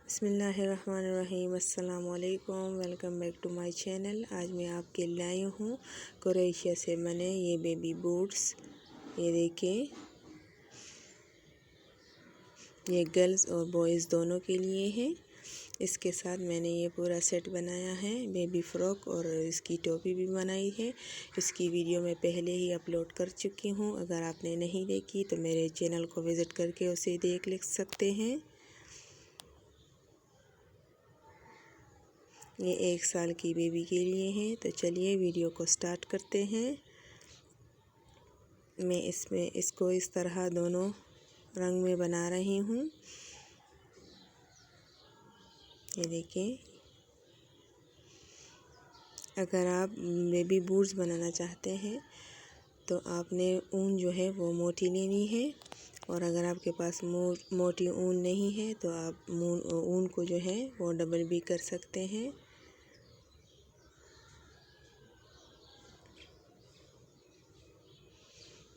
बिस्मिल्लाहिर्रहमानिर्रहीम। अस्सलामुअलैकुम। Welcome back to my channel. आज मैं आपके लिए लाई हूँ क्रोएशिया से बने ये बेबी बूट्स। ये देखिए, ये गर्ल्स और बॉयज़ दोनों के लिए है। इसके साथ मैंने ये पूरा सेट बनाया है, बेबी फ्रॉक और इसकी टोपी भी बनाई है। इसकी वीडियो मैं पहले ही अपलोड कर चुकी हूँ। अगर आपने नहीं देखी तो मेरे चैनल को विज़िट करके उसे देख सकते हैं। ये 1 साल की बेबी के लिए है। तो चलिए वीडियो को स्टार्ट करते हैं। मैं इसको इस तरह दोनों रंग में बना रही हूँ। ये देखिए, अगर आप बेबी बूट्स बनाना चाहते हैं तो आपने ऊन जो है वो मोटी लेनी है, और अगर आपके पास मोटी ऊन नहीं है तो आप ऊन को जो है वो डबल भी कर सकते हैं।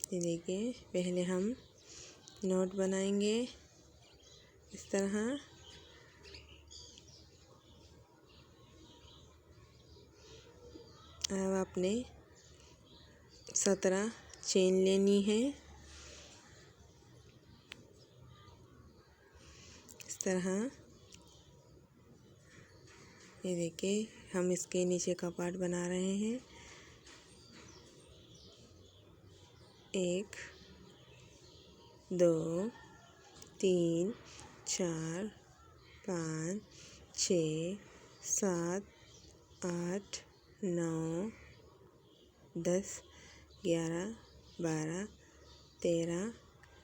ये देखिए, पहले हम नोट बनाएंगे इस तरह। अब आपने 17 चेन लेनी है इस तरह। ये देखिए, हम इसके नीचे का पार्ट बना रहे हैं। 1 2 3 4 5 6 7 8 9 10 11 12 13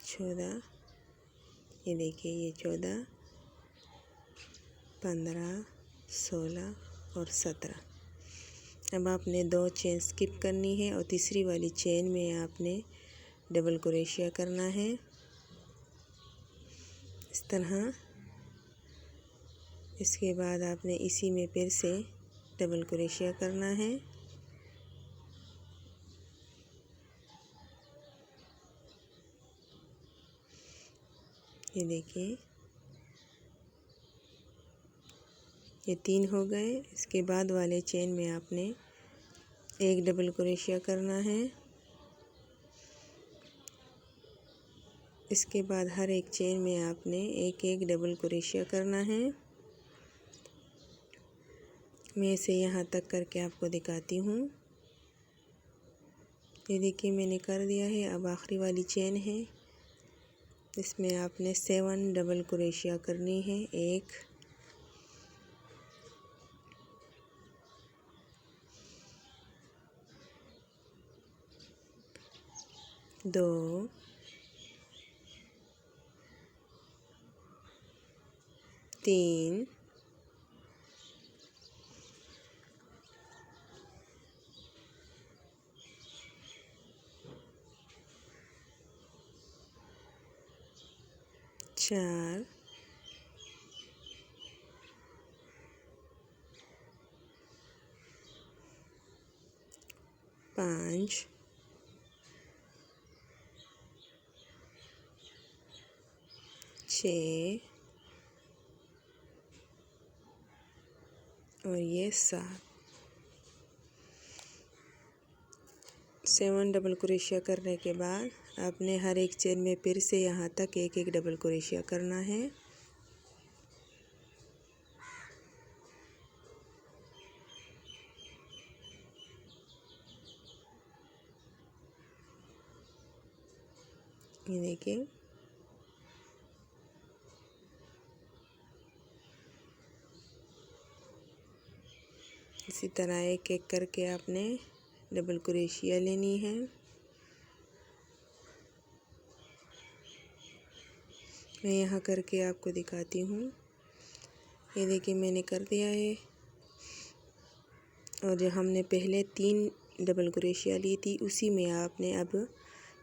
14। ये देखिए, ये 14 15 16 और 17। अब आपने 2 चेन स्किप करनी है और तीसरी वाली चेन में आपने डबल क्रोशिया करना है इस तरह। इसके बाद आपने इसी में फिर से डबल क्रोशिया करना है। ये देखिए, ये 3 हो गए। इसके बाद वाले चेन में आपने एक डबल क्रोशिया करना है। इसके बाद हर एक चेन में आपने एक एक डबल क्रोशिया करना है। मैं इसे यहाँ तक करके आपको दिखाती हूँ। ये देखिए, मैंने कर दिया है। अब आखिरी वाली चेन है, इसमें आपने 7 डबल क्रोशिया करनी है। 1 2 3 4 5 6 और ये 7 डबल क्रोशिया करने के बाद आपने हर एक चेन में फिर से यहाँ तक एक एक डबल क्रोशिया करना है। ये देखिए, इसी तरह एक एक करके आपने डबल क्रोशिया लेनी है। मैं यहाँ करके आपको दिखाती हूँ। ये देखिए, मैंने कर दिया है। और जो हमने पहले 3 डबल क्रोशिया ली थी उसी में आपने अब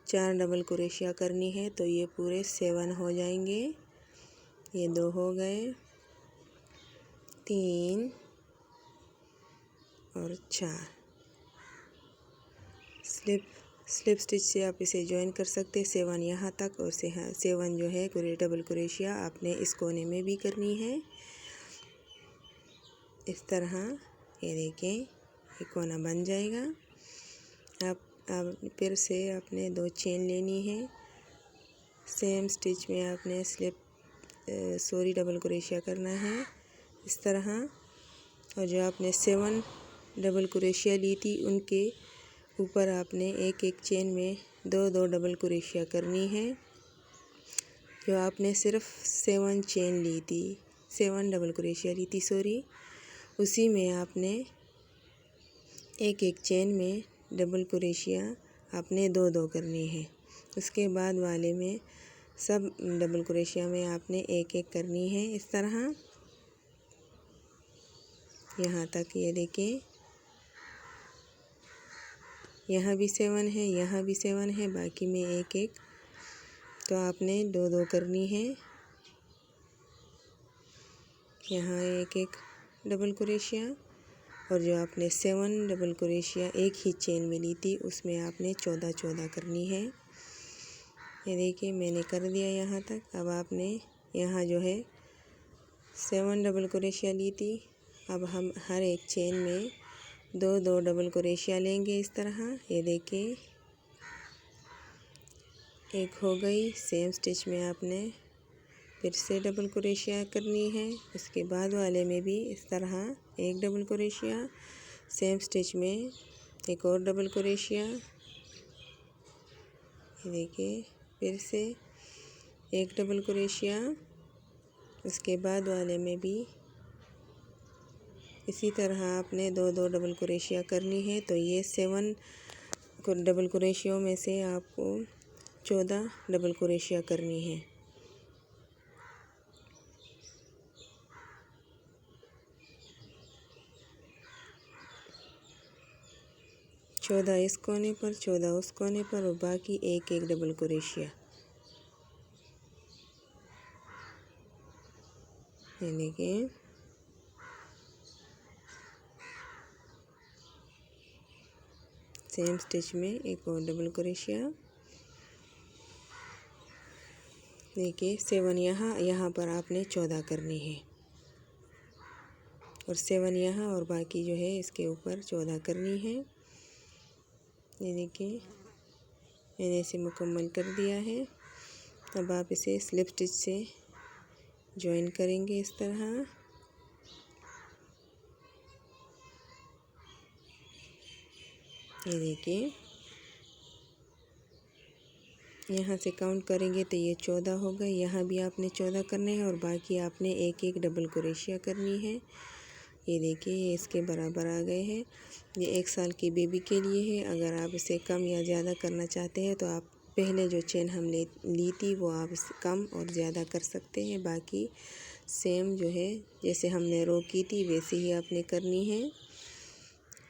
4 डबल क्रोशिया करनी है, तो ये पूरे 7 हो जाएंगे। ये 2 हो गए, 3 और 4 स्लिप स्लिप स्टिच से आप इसे ज्वाइन कर सकते हैं 7 यहाँ तक, और 7 जो है डबल क्रोशिया आपने इस कोने में भी करनी है। इस तरह ये देखें, ये कोना बन जाएगा। अब फिर से आपने 2 चेन लेनी है। सेम स्टिच में आपने डबल क्रोशिया करना है इस तरह। और जो आपने 7 डबल क्रोशिया ली थी उनके ऊपर आपने एक एक चेन में 2 डबल क्रोशिया करनी है। जो आपने सिर्फ 7 चेन ली थी, 7 डबल क्रोशिया ली थी सॉरी, उसी में आपने एक एक चेन में डबल क्रोशिया आपने 2 करनी है। उसके बाद वाले में सब डबल क्रोशिया में आपने एक एक करनी है इस तरह। यहाँ तक ये देखिए, यहाँ भी 7 है, यहाँ भी 7 है, बाकी में एक एक, तो आपने 2 करनी है। यहाँ एक एक डबल क्रोशिया, और जो आपने 7 डबल क्रोशिया एक ही चेन में ली थी उसमें आपने 14 करनी है। ये देखिए मैंने कर दिया यहाँ तक। अब आपने यहाँ जो है 7 डबल क्रोशिया ली थी, अब हम हर एक चेन में 2 डबल क्रोशिया लेंगे इस तरह। ये देखिए एक हो गई। सेम स्टिच में आपने फिर से डबल क्रोशिया करनी है। उसके बाद वाले में भी इस तरह एक डबल क्रोशिया, सेम स्टिच में एक और डबल क्रोशिया। ये देखिए फिर से एक डबल क्रोशिया, उसके बाद वाले में भी इसी तरह आपने 2 डबल क्रोशिया करनी है। तो ये 7 डबल क्रोशियों में से आपको 14 डबल क्रोशिया करनी है। चौदह इस कोने पर, 14 उस कोने पर, और बाकी एक एक डबल क्रोशिया। ये देखिए सेम स्टिच में एक और डबल क्रोशिया। देखिए 7 यहाँ पर आपने 14 करनी है, और 7 यहाँ, और बाकी जो है इसके ऊपर 14 करनी है। ये देखिए मैंने इसे मुकम्मल कर दिया है। अब आप इसे स्लिप स्टिच से ज्वाइन करेंगे इस तरह। ये देखिए यहाँ से काउंट करेंगे तो ये 14 हो गए। यहाँ भी आपने 14 करने हैं, और बाकी आपने एक एक डबल क्रोशिया करनी है। ये देखिए ये इसके बराबर आ गए हैं। ये 1 साल की बेबी के लिए है। अगर आप इसे कम या ज़्यादा करना चाहते हैं तो आप पहले जो चेन हमने ली थी वो आप कम और ज़्यादा कर सकते हैं। बाकी सेम जो है जैसे हमने रो की थी वैसे ही आपने करनी है।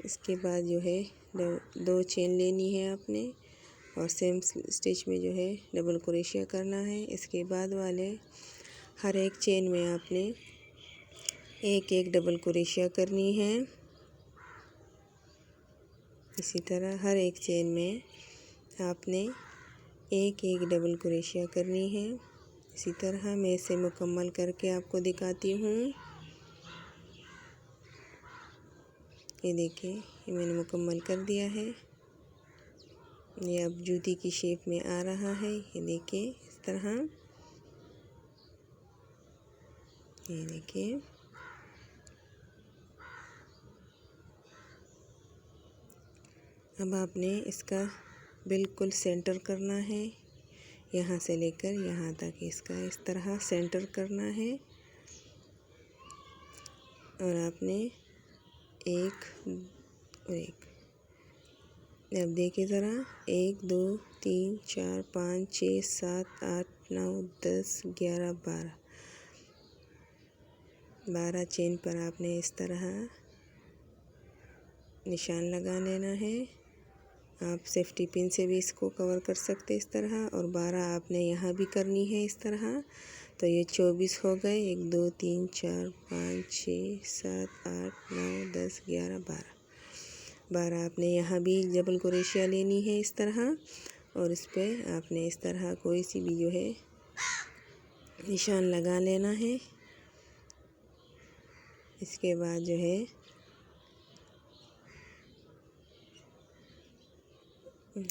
इसके बाद जो है 2 चेन लेनी है आपने, और सेम स्टिच में जो है डबल क्रोशिया करना है। इसके बाद वाले हर एक चेन में आपने एक एक डबल क्रोशिया करनी है। इसी तरह हर एक चेन में आपने एक एक डबल क्रोशिया करनी है। इसी तरह मैं इसे मुकम्मल करके आपको दिखाती हूँ। ये देखिए ये मैंने मुकम्मल कर दिया है। ये अब जूती की शेप में आ रहा है। ये देखिए इस तरह, ये देखिए अब आपने इसका बिल्कुल सेंटर करना है। यहाँ से लेकर यहाँ तक इसका इस तरह सेंटर करना है, और आपने एक और एक, अब देखिए ज़रा 1 2 3 4 5 6 7 8 9 10 11 12 चेन पर आपने इस तरह निशान लगा लेना है। आप सेफ्टी पिन से भी इसको कवर कर सकते इस तरह, और 12 आपने यहाँ भी करनी है इस तरह। तो ये 24 हो गए। 1 2 3 4 5 6 7 8 9 10 11 12 बार आपने यहाँ भी डबल क्रोशिया लेनी है इस तरह, और इस पे आपने इस तरह कोई सी भी जो है निशान लगा लेना है। इसके बाद जो है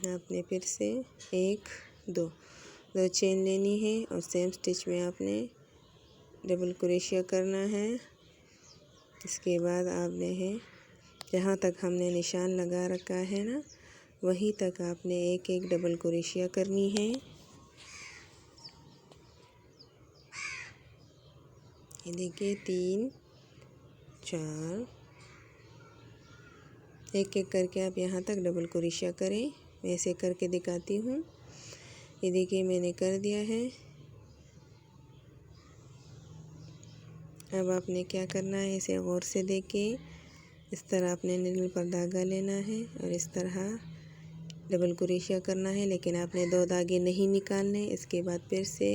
आपने फिर से एक दो चेन लेनी है और सेम स्टिच में आपने डबल क्रोशिया करना है। इसके बाद आपने है जहाँ तक हमने निशान लगा रखा है ना, वहीं तक आपने एक एक डबल क्रोशिया करनी है। ये देखिए 3 4, एक एक करके आप यहाँ तक डबल क्रोशिया करें। मैं ऐसे करके दिखाती हूँ। ये देखिए मैंने कर दिया है। अब आपने क्या करना है, इसे गौर से देखें। इस तरह आपने नीडल पर धागा लेना है और इस तरह डबल क्रोशिया करना है, लेकिन आपने 2 धागे नहीं निकालने। इसके बाद फिर से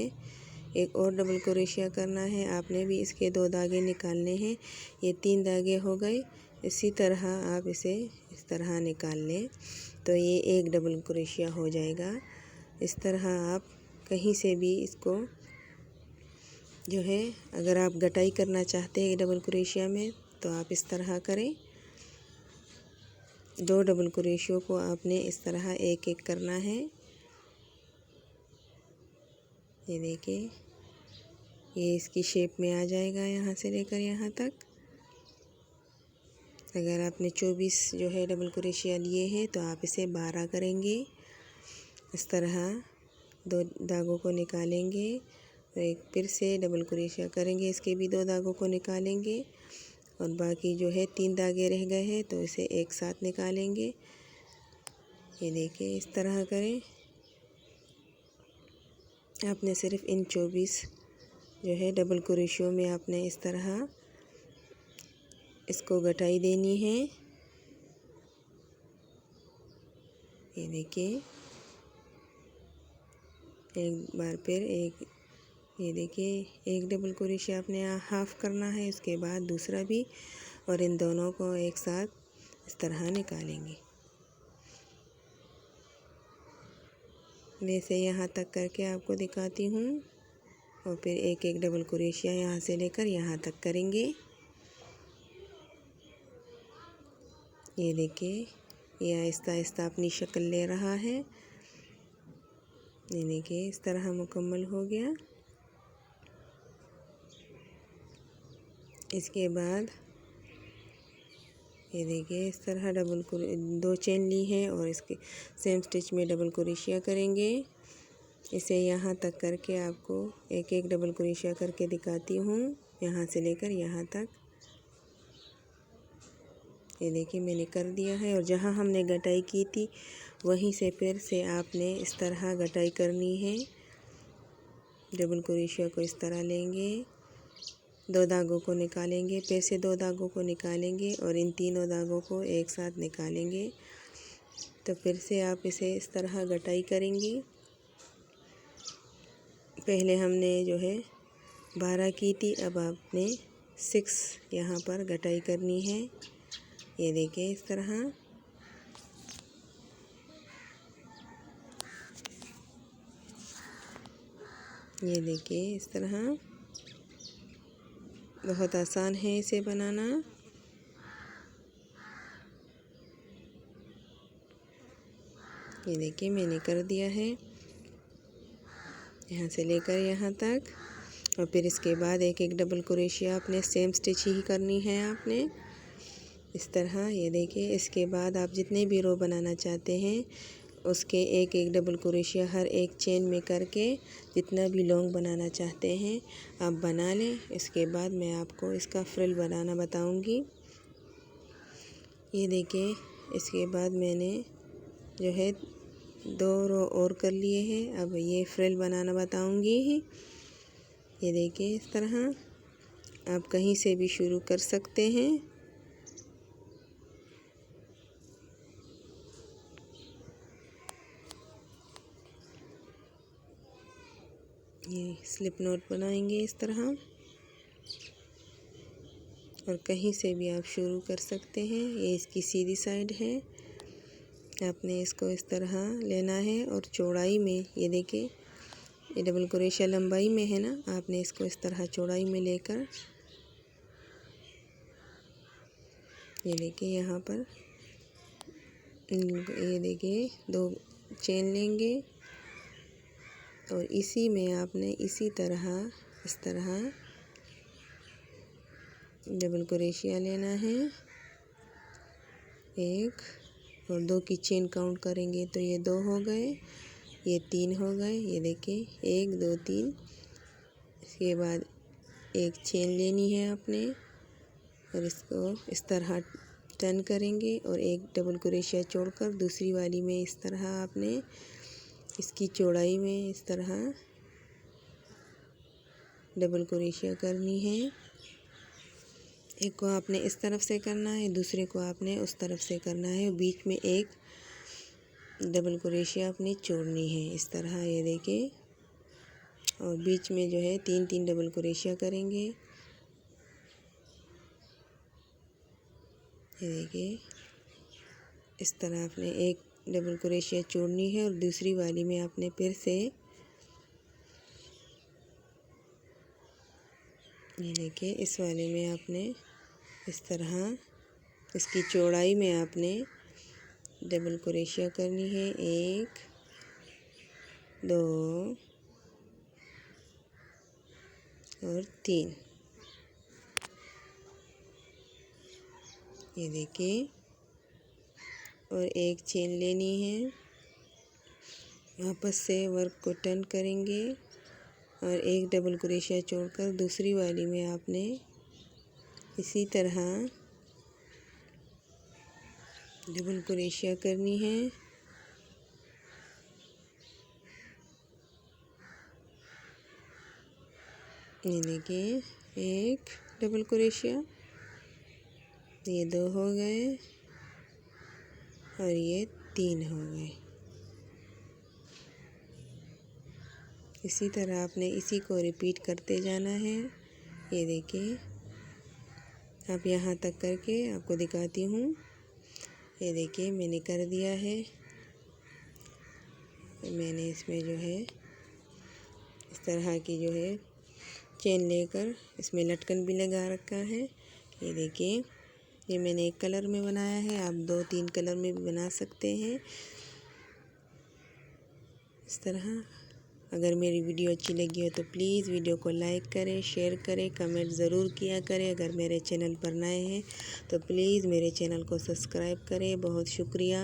एक और डबल क्रोशिया करना है। आपने भी इसके 2 धागे निकालने हैं। ये 3 धागे हो गए। इसी तरह आप इसे इस तरह निकाल लें तो ये एक डबल क्रोशिया हो जाएगा। इस तरह आप कहीं से भी इसको जो है, अगर आप गटाई करना चाहते हैं डबल क्रोशिया में तो आप इस तरह करें। 2 डबल क्रोशियों को आपने इस तरह एक एक करना है। ये देखिए ये इसकी शेप में आ जाएगा यहाँ से लेकर यहाँ तक। अगर आपने 24 जो है डबल क्रोशिया लिए हैं तो आप इसे 12 करेंगे। इस तरह 2 धागों को निकालेंगे और एक फिर से डबल क्रोशिया करेंगे। इसके भी 2 धागों को निकालेंगे और बाकी जो है 3 धागे रह गए हैं तो इसे एक साथ निकालेंगे। ये देखिए इस तरह करें। आपने सिर्फ इन 24 जो है डबल क्रोशियों में आपने इस तरह इसको गटाई देनी है। ये देखिए एक बार फिर ये देखिए एक डबल क्रोशिया आपने हाफ करना है, उसके बाद दूसरा भी, और इन दोनों को एक साथ इस तरह निकालेंगे। मैं इसे यहाँ तक करके आपको दिखाती हूँ और फिर एक एक डबल क्रोशिया यहाँ से लेकर यहाँ तक करेंगे। ये देखिए ये आहिस्ता आहिस्ता अपनी शक्ल ले रहा है। ये देखिए इस तरह मुकम्मल हो गया। इसके बाद ये देखिए इस तरह 2 चेन ली है और इसके सेम स्टिच में डबल क्रोशिया करेंगे। इसे यहाँ तक करके आपको एक एक डबल क्रोशिया करके दिखाती हूँ, यहाँ से लेकर यहाँ तक। ये देखिए मैंने कर दिया है और जहाँ हमने गटाई की थी वहीं से फिर से आपने इस तरह गटाई करनी है। डबल क्रोशिया को इस तरह लेंगे, 2 धागों को निकालेंगे, फिर से 2 धागों को निकालेंगे और इन तीनों धागों को एक साथ निकालेंगे। तो फिर से आप इसे इस तरह गटाई करेंगी। पहले हमने जो है 12 की थी, अब आपने 6 यहाँ पर गटाई करनी है। ये देखिए इस तरह। ये देखिए इस तरह, बहुत आसान है इसे बनाना। ये देखिए मैंने कर दिया है यहाँ से लेकर यहाँ तक, और फिर इसके बाद एक एक डबल क्रोशिया आपने सेम स्टिच ही करनी है आपने इस तरह। ये देखिए इसके बाद आप जितने भी रो बनाना चाहते हैं उसके एक एक डबल क्रोशिया हर एक चेन में करके जितना भी लॉन्ग बनाना चाहते हैं आप बना लें। इसके बाद मैं आपको इसका फ्रिल बनाना बताऊंगी। ये देखिए इसके बाद मैंने जो है 2 रो और कर लिए हैं। अब ये फ्रिल बनाना बताऊंगी। ये देखिए इस तरह आप कहीं से भी शुरू कर सकते हैं। ये स्लिप नॉट बनाएंगे इस तरह। और कहीं से भी आप शुरू कर सकते हैं। ये इसकी सीधी साइड है। आपने इसको इस तरह लेना है और चौड़ाई में, ये देखिए ये डबल क्रोशिया लंबाई में है ना, आपने इसको इस तरह चौड़ाई में लेकर, ये देखिए यहाँ पर ये देखिए 2 चेन लेंगे और इसी में आपने इसी तरह इस तरह डबल क्रोशिया लेना है। 1 और 2 की चेन काउंट करेंगे तो ये 2 हो गए, ये 3 हो गए। ये देखिए 1 2 3। इसके बाद एक चेन लेनी है आपने और इसको इस तरह टर्न करेंगे और एक डबल क्रोशिया छोड़कर दूसरी वाली में इस तरह आपने इसकी चौड़ाई में इस तरह डबल क्रोशिया करनी है। एक को आपने इस तरफ से करना है, दूसरे को आपने उस तरफ से करना है। बीच में एक डबल क्रोशिया अपनी जोड़नी है इस तरह, ये देखिए। और बीच में जो है 3-3 डबल क्रोशिया करेंगे, ये देखिए। इस तरह आपने एक डबल क्रोशिया जोड़नी है और दूसरी वाली में आपने फिर से ये देखिए इस वाले में आपने इस तरह इसकी चौड़ाई में आपने डबल क्रोशिया करनी है। 1 2 और 3, ये देखिए। और एक चेन लेनी है, वापस से वर्क को टर्न करेंगे और एक डबल क्रोशिया छोड़कर दूसरी वाली में आपने इसी तरह डबल क्रोशिया करनी है। ये देखिए 1 डबल क्रोशिया, ये 2 हो गए और ये 3 हो गए। इसी तरह आपने इसी को रिपीट करते जाना है। ये देखिए आप यहाँ तक करके आपको दिखाती हूँ। ये देखिए मैंने कर दिया है। मैंने इसमें जो है इस तरह की जो है चेन लेकर इसमें लटकन भी लगा रखा है। ये देखिए ये मैंने एक कलर में बनाया है, आप 2-3 कलर में भी बना सकते हैं इस तरह। अगर मेरी वीडियो अच्छी लगी हो तो प्लीज़ वीडियो को लाइक करें, शेयर करें, कमेंट ज़रूर किया करें। अगर मेरे चैनल पर नए हैं तो प्लीज़ मेरे चैनल को सब्सक्राइब करें। बहुत शुक्रिया।